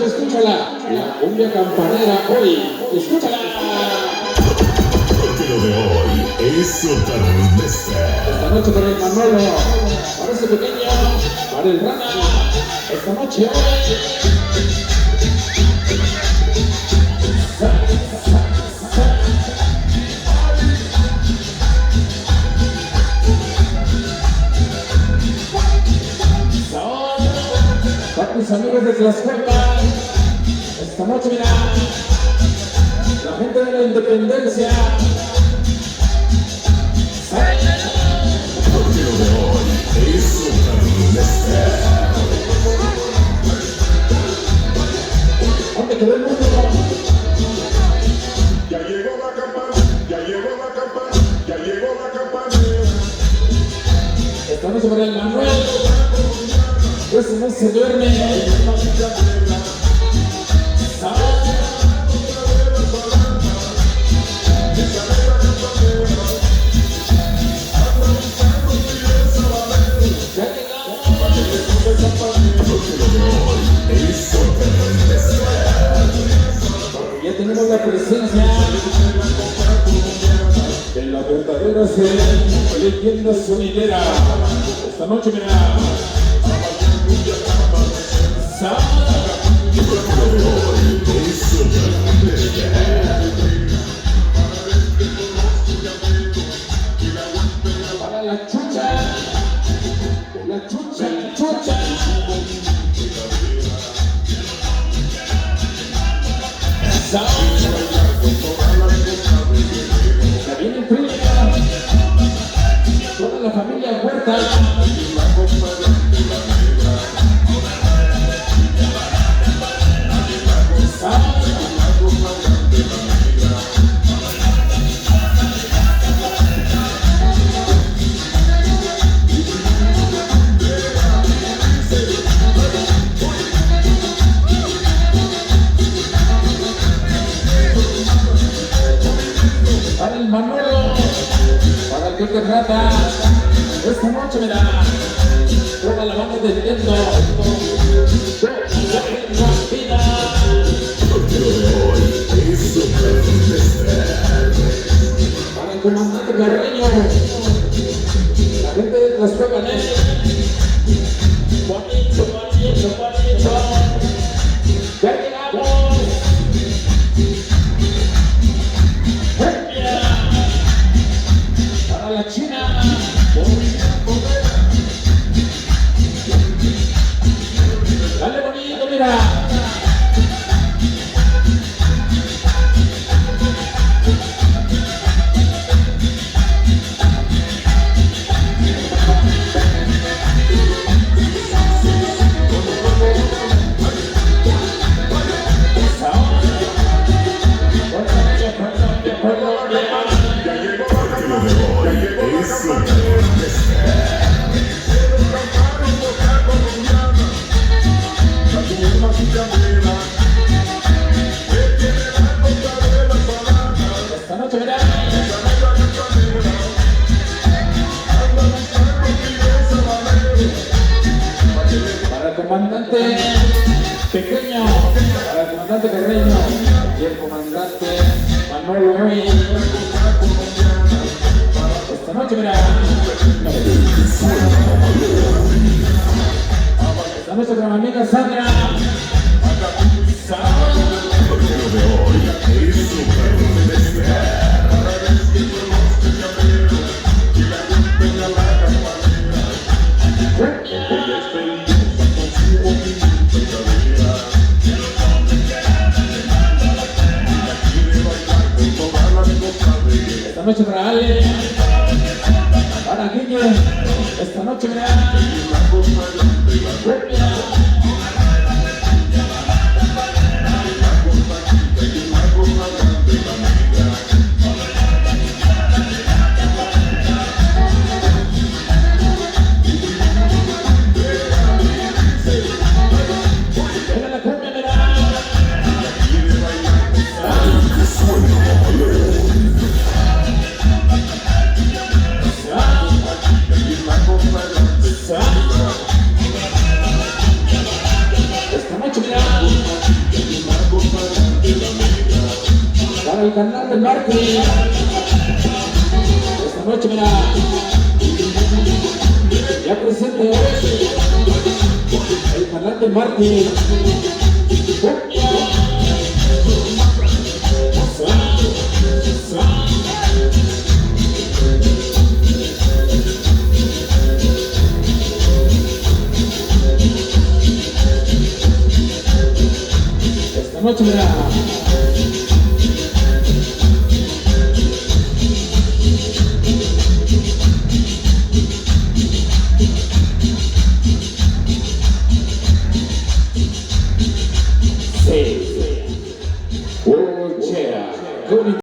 escúchala, la cumbia campanera hoy, escúchala. Porque lo de hoy es Sotarnesta. Esta noche para el Manolo, para ese pequeño, para el Rana, esta noche hoy. Para mis amigos de Tlaxcala, esta noche mira, la gente de la Independencia. Porque lo de hoy es Sotarnesta. ¿Dónde quedó el mundo? Ya llegó la campana, ya llegó la campana, ya llegó la campanera. Esta noche para el Manuel, ese no se duerme. Ya tenemos la presencia de la verdadera leyenda sonidera. Esta noche mira. Para la chucha, la chucha, la chucha. Ya viene el primo, toda la familia Huerta. Para el Manolo, para el Pepe Rata, esta noche me da toda la banda del viento. Porque lo de hoy es Sotarnesta. Para el comandante Carreño, la gente de Tlaxcala, bonito, bonito, bonito. Ya llegamos. Para la China. Dale bonito, mira. Porque lo de hoy es Sotarnesta. Esta noche verá. Para el comandante pequeño, para el comandante Carreño y el comandante Manolo Ruiz. Esta noche verá. Esta noche con mi amiga Sandra. Porque lo de hoy es Sotarnesta. Esta noche para Ale, para Guille, esta noche verá. Venga la cumbia, verá. Martín. Esta noche, mira, ya presente hoy el canal de Martín. Esta noche, mira.